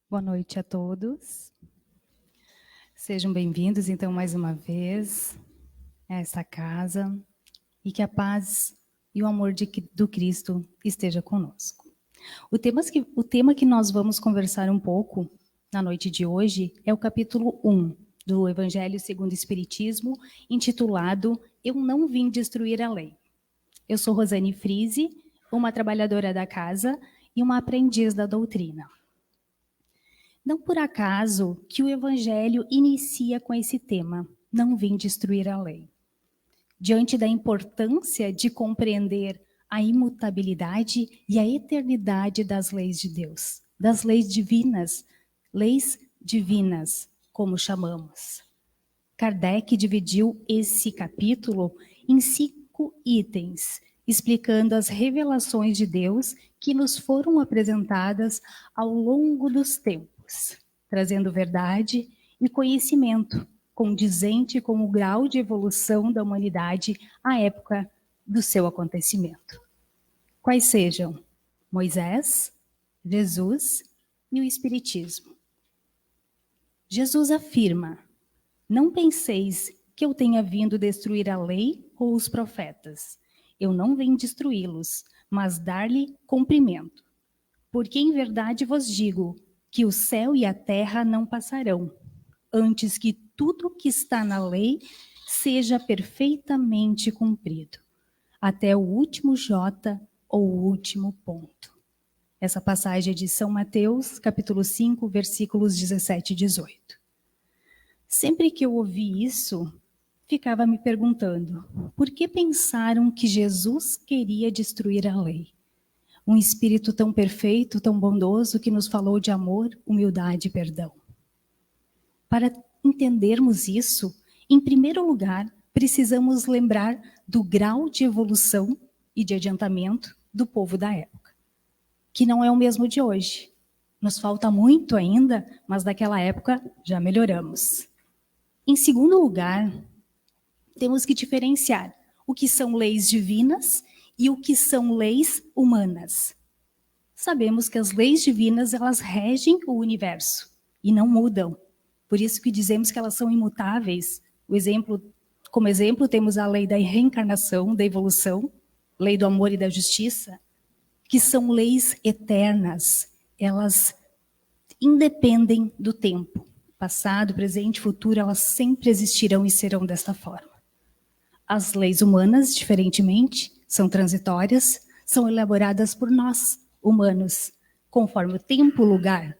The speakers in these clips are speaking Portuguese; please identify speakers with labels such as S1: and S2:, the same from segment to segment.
S1: Boa noite a todos. Sejam bem-vindos, então, mais uma vez a esta casa e que a paz e o amor do Cristo esteja conosco. O tema que nós vamos conversar um pouco na noite de hoje é o capítulo 1 do Evangelho segundo o Espiritismo, intitulado Eu Não Vim Destruir a Lei. Eu sou Rosane Frise, uma trabalhadora da casa e uma aprendiz da doutrina. Não por acaso que o Evangelho inicia com esse tema, não vim destruir a lei. Diante da importância de compreender a imutabilidade e a eternidade das leis de Deus, das leis divinas, como chamamos. Kardec dividiu esse capítulo em 5 itens, explicando as revelações de Deus que nos foram apresentadas ao longo dos tempos, trazendo verdade e conhecimento condizente com o grau de evolução da humanidade à época do seu acontecimento. Quais sejam Moisés, Jesus e o Espiritismo. Jesus afirma: não penseis que eu tenha vindo destruir a lei ou os profetas. Eu não vim destruí-los, mas dar-lhe cumprimento. Porque em verdade vos digo que o céu e a terra não passarão, antes que tudo que está na lei seja perfeitamente cumprido, até o último J ou o último ponto. Essa passagem é de São Mateus, capítulo 5, versículos 17 e 18. Sempre que eu ouvi isso, ficava me perguntando, por que pensaram que Jesus queria destruir a lei? Um espírito tão perfeito, tão bondoso, que nos falou de amor, humildade e perdão. Para entendermos isso, em primeiro lugar, precisamos lembrar do grau de evolução e de adiantamento do povo da época, que não é o mesmo de hoje. Nos falta muito ainda, mas daquela época já melhoramos. Em segundo lugar, temos que diferenciar o que são leis divinas e o que são leis humanas. Sabemos que as leis divinas, elas regem o universo e não mudam. Por isso que dizemos que elas são imutáveis. Como exemplo, temos a lei da reencarnação, da evolução, lei do amor e da justiça, que são leis eternas. Elas independem do tempo. Passado, presente, futuro, elas sempre existirão e serão desta forma. As leis humanas, diferentemente, são transitórias, são elaboradas por nós, humanos, conforme o tempo e o lugar.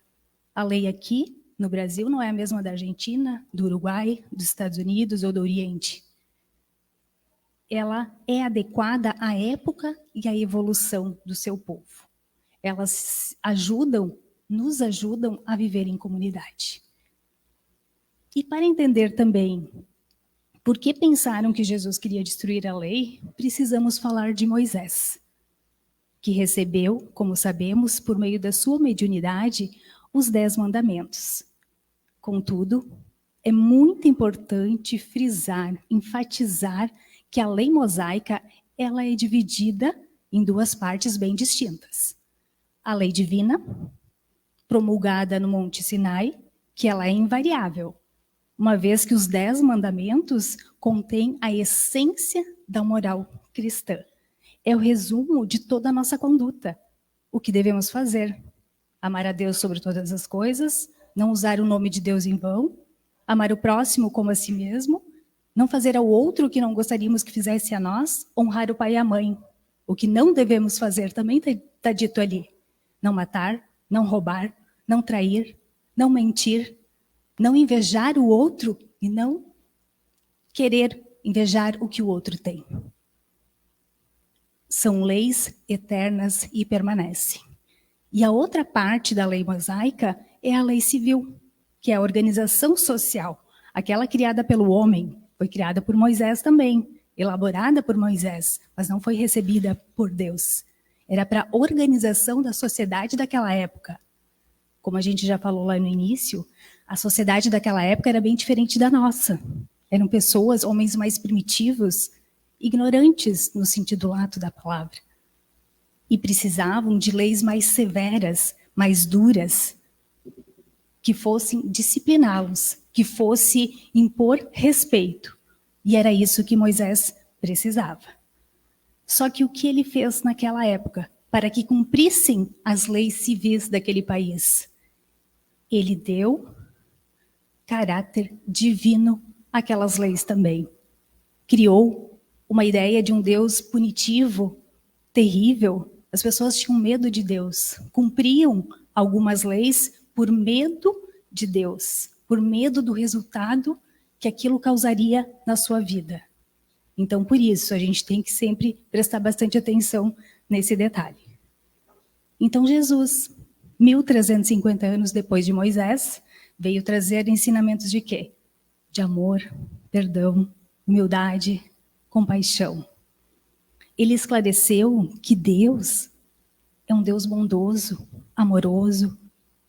S1: A lei aqui, no Brasil, não é a mesma da Argentina, do Uruguai, dos Estados Unidos ou do Oriente. Ela é adequada à época e à evolução do seu povo. Elas nos ajudam a viver em comunidade. E para entender também por que pensaram que Jesus queria destruir a lei, precisamos falar de Moisés, que recebeu, como sabemos, por meio da sua mediunidade, os 10 mandamentos. Contudo, é muito importante frisar, enfatizar que a lei mosaica, ela é dividida em 2 partes bem distintas. A lei divina, promulgada no Monte Sinai, que ela é invariável, uma vez que os 10 mandamentos contêm a essência da moral cristã. É o resumo de toda a nossa conduta. O que devemos fazer? Amar a Deus sobre todas as coisas, não usar o nome de Deus em vão, amar o próximo como a si mesmo, não fazer ao outro o que não gostaríamos que fizesse a nós, honrar o pai e a mãe. O que não devemos fazer também está dito ali. Não matar, não roubar, não trair, não mentir, não invejar o outro e não querer invejar o que o outro tem. São leis eternas e permanecem. E a outra parte da lei mosaica é a lei civil, que é a organização social, aquela criada pelo homem, foi criada por Moisés também, elaborada por Moisés, mas não foi recebida por Deus. Era para a organização da sociedade daquela época. Como a gente já falou lá no início, a sociedade daquela época era bem diferente da nossa. Eram pessoas, homens mais primitivos, ignorantes no sentido lato da palavra. E precisavam de leis mais severas, mais duras, que fosse discipliná-los, que fosse impor respeito. E era isso que Moisés precisava. Só que o que ele fez naquela época, para que cumprissem as leis civis daquele país? Ele deu caráter divino àquelas leis também. Criou uma ideia de um Deus punitivo, terrível. As pessoas tinham medo de Deus, cumpriam algumas leis por medo de Deus, por medo do resultado que aquilo causaria na sua vida. Então, por isso, a gente tem que sempre prestar bastante atenção nesse detalhe. Então, Jesus, 1350 anos depois de Moisés, veio trazer ensinamentos de quê? De amor, perdão, humildade, compaixão. Ele esclareceu que Deus é um Deus bondoso, amoroso,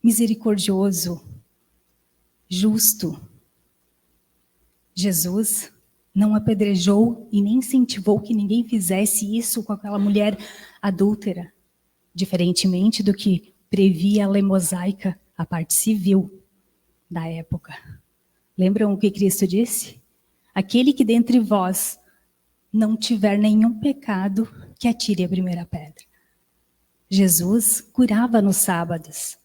S1: misericordioso, justo. Jesus não apedrejou e nem incentivou que ninguém fizesse isso com aquela mulher adúltera, diferentemente do que previa a lei mosaica, a parte civil da época. Lembram o que Cristo disse? Aquele que dentre vós não tiver nenhum pecado, que atire a primeira pedra. Jesus curava nos sábados.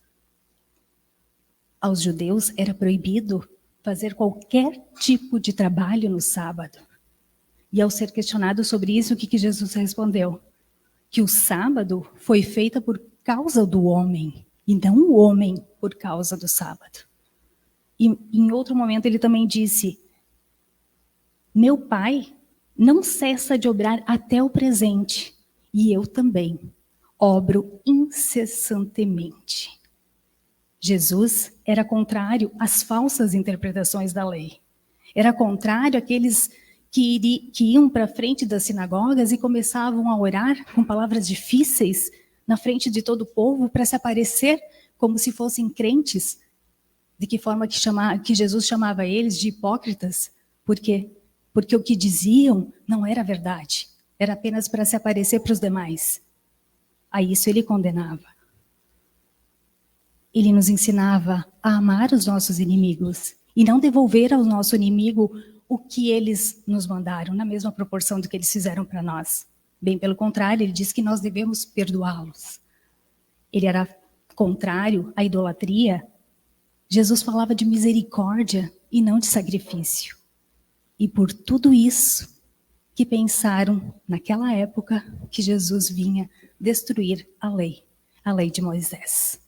S1: Aos judeus era proibido fazer qualquer tipo de trabalho no sábado. E ao ser questionado sobre isso, o que Jesus respondeu? Que o sábado foi feito por causa do homem, e não o homem por causa do sábado. E em outro momento ele também disse, meu Pai não cessa de obrar até o presente, e eu também obro incessantemente. Jesus era contrário às falsas interpretações da lei. Era contrário àqueles que iam para frente das sinagogas e começavam a orar com palavras difíceis na frente de todo o povo para se aparecer como se fossem crentes. De que forma que Jesus chamava eles de hipócritas? Por quê? Porque o que diziam não era verdade. Era apenas para se aparecer para os demais. A isso ele condenava. Ele nos ensinava a amar os nossos inimigos e não devolver ao nosso inimigo o que eles nos mandaram, na mesma proporção do que eles fizeram para nós. Bem pelo contrário, ele diz que nós devemos perdoá-los. Ele era contrário à idolatria. Jesus falava de misericórdia e não de sacrifício. E por tudo isso que pensaram naquela época que Jesus vinha destruir a lei de Moisés.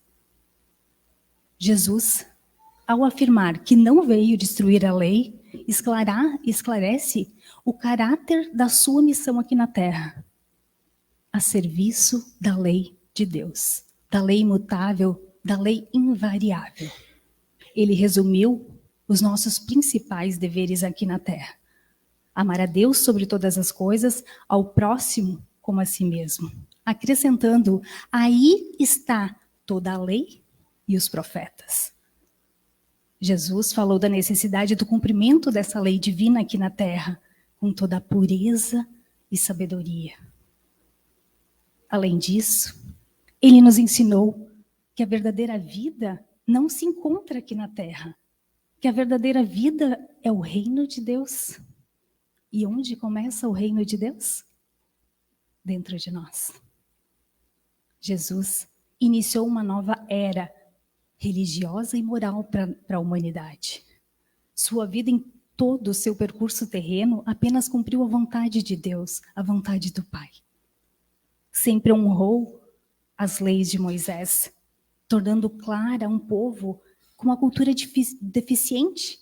S1: Jesus, ao afirmar que não veio destruir a lei, esclarece o caráter da sua missão aqui na terra, a serviço da lei de Deus, da lei imutável, da lei invariável. Ele resumiu os nossos principais deveres aqui na terra. Amar a Deus sobre todas as coisas, ao próximo como a si mesmo. Acrescentando, aí está toda a lei e os profetas. Jesus falou da necessidade do cumprimento dessa lei divina aqui na terra, com toda a pureza e sabedoria. Além disso, ele nos ensinou que a verdadeira vida não se encontra aqui na terra, que a verdadeira vida é o reino de Deus. E onde começa o reino de Deus? Dentro de nós. Jesus iniciou uma nova era religiosa e moral para a humanidade. Sua vida em todo o seu percurso terreno apenas cumpriu a vontade de Deus, a vontade do Pai. Sempre honrou as leis de Moisés, tornando clara a um povo com uma cultura deficiente.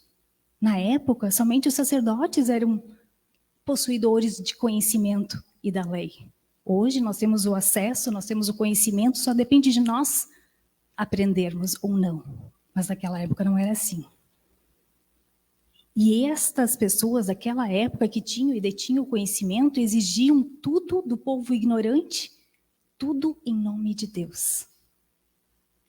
S1: Na época, somente os sacerdotes eram possuidores de conhecimento e da lei. Hoje nós temos o acesso, nós temos o conhecimento, só depende de nós aprendermos ou não. Mas naquela época não era assim. E estas pessoas daquela época que tinham e detinham o conhecimento exigiam tudo do povo ignorante, tudo em nome de Deus.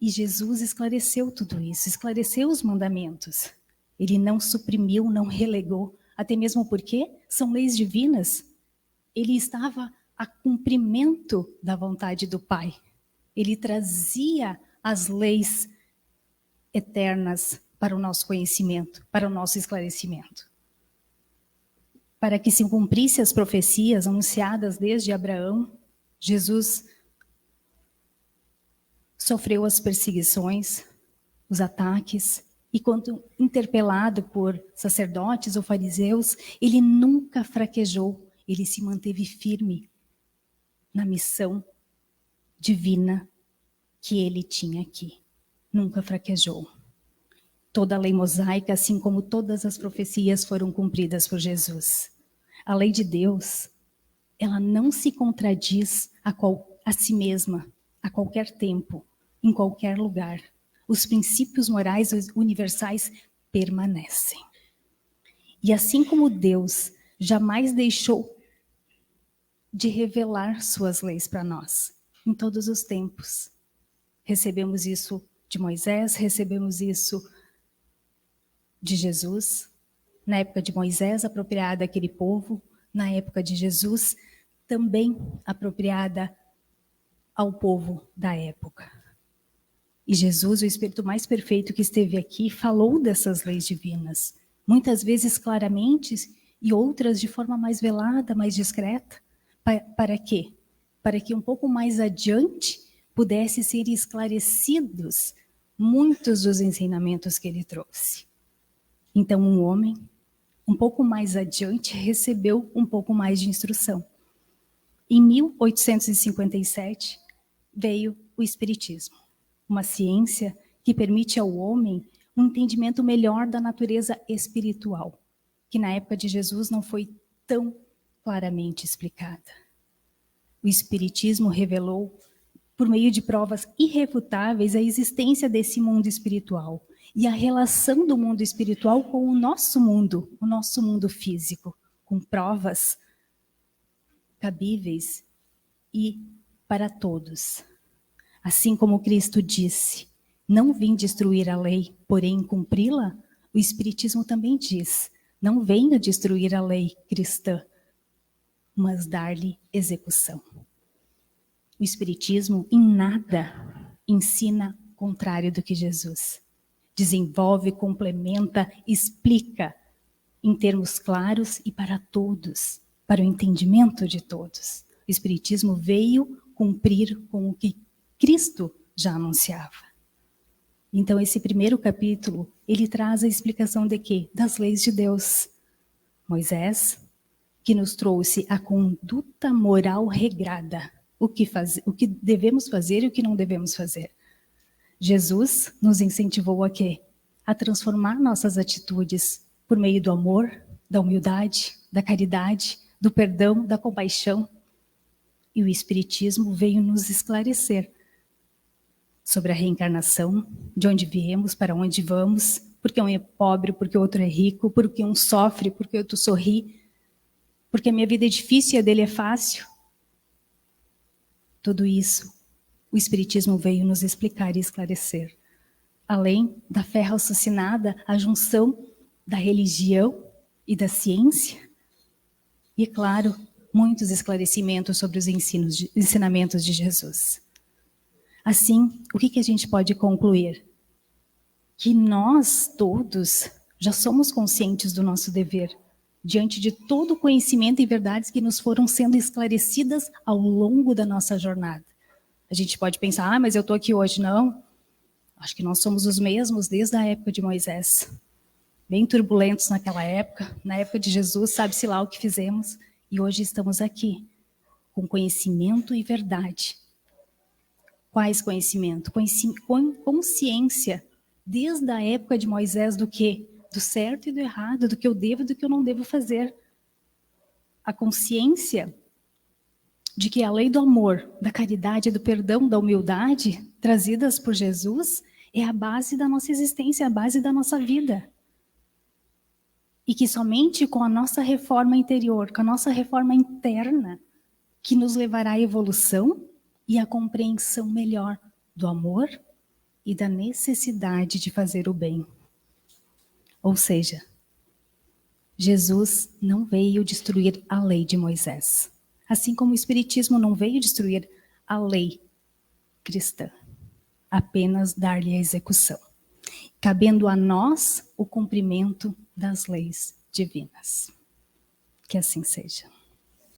S1: E Jesus esclareceu tudo isso, esclareceu os mandamentos. Ele não suprimiu, não relegou, até mesmo porque são leis divinas. Ele estava a cumprimento da vontade do Pai. Ele trazia as leis eternas para o nosso conhecimento, para o nosso esclarecimento. Para que se cumprisse as profecias anunciadas desde Abraão, Jesus sofreu as perseguições, os ataques, e quando interpelado por sacerdotes ou fariseus, ele nunca fraquejou, ele se manteve firme na missão divina que ele tinha aqui. Nunca fraquejou. Toda a lei mosaica, assim como todas as profecias, foram cumpridas por Jesus. A lei de Deus, ela não se contradiz a si mesma, a qualquer tempo, em qualquer lugar. Os princípios morais universais permanecem. E assim como Deus jamais deixou de revelar suas leis para nós, em todos os tempos. Recebemos isso de Moisés, recebemos isso de Jesus. Na época de Moisés, apropriada àquele povo. Na época de Jesus, também apropriada ao povo da época. E Jesus, o Espírito mais perfeito que esteve aqui, falou dessas leis divinas. Muitas vezes claramente e outras de forma mais velada, mais discreta. Para quê? Para que um pouco mais adiante pudesse ser esclarecidos muitos dos ensinamentos que ele trouxe. Então, um homem, um pouco mais adiante, recebeu um pouco mais de instrução. Em 1857, veio o Espiritismo, uma ciência que permite ao homem um entendimento melhor da natureza espiritual, que na época de Jesus não foi tão claramente explicada. O Espiritismo revelou, por meio de provas irrefutáveis, a existência desse mundo espiritual e a relação do mundo espiritual com o nosso mundo físico, com provas cabíveis e para todos. Assim como Cristo disse, não vim destruir a lei, porém cumpri-la, o Espiritismo também diz, não venho destruir a lei cristã, mas dar-lhe execução. O Espiritismo em nada ensina o contrário do que Jesus. Desenvolve, complementa, explica em termos claros e para todos, para o entendimento de todos. O Espiritismo veio cumprir com o que Cristo já anunciava. Então, esse primeiro capítulo, ele traz a explicação de quê? Das leis de Deus. Moisés, que nos trouxe a conduta moral regrada, o que devemos fazer e o que não devemos fazer. Jesus nos incentivou a quê? A transformar nossas atitudes por meio do amor, da humildade, da caridade, do perdão, da compaixão. E o Espiritismo veio nos esclarecer sobre a reencarnação, de onde viemos, para onde vamos, porque um é pobre, porque o outro é rico, porque um sofre, porque o outro sorri, porque a minha vida é difícil e a dele é fácil. Tudo isso, o Espiritismo veio nos explicar e esclarecer. Além da fé raciocinada, a junção da religião e da ciência. E, claro, muitos esclarecimentos sobre os ensinamentos de Jesus. Assim, o que a gente pode concluir? Que nós todos já somos conscientes do nosso dever, diante de todo o conhecimento e verdades que nos foram sendo esclarecidas ao longo da nossa jornada. A gente pode pensar, mas eu estou aqui hoje. Não, acho que nós somos os mesmos desde a época de Moisés. Bem turbulentos naquela época, na época de Jesus, sabe-se lá o que fizemos, e hoje estamos aqui, com conhecimento e verdade. Quais conhecimento? Consciência, desde a época de Moisés, do quê? Do certo e do errado, do que eu devo e do que eu não devo fazer. A consciência de que a lei do amor, da caridade, do perdão, da humildade, trazidas por Jesus, é a base da nossa existência, a base da nossa vida. E que somente com a nossa reforma interior, com a nossa reforma interna, que nos levará à evolução e à compreensão melhor do amor e da necessidade de fazer o bem. Ou seja, Jesus não veio destruir a lei de Moisés, assim como o Espiritismo não veio destruir a lei cristã, apenas dar-lhe a execução. cabendo a nós o cumprimento das leis divinas. Que assim seja.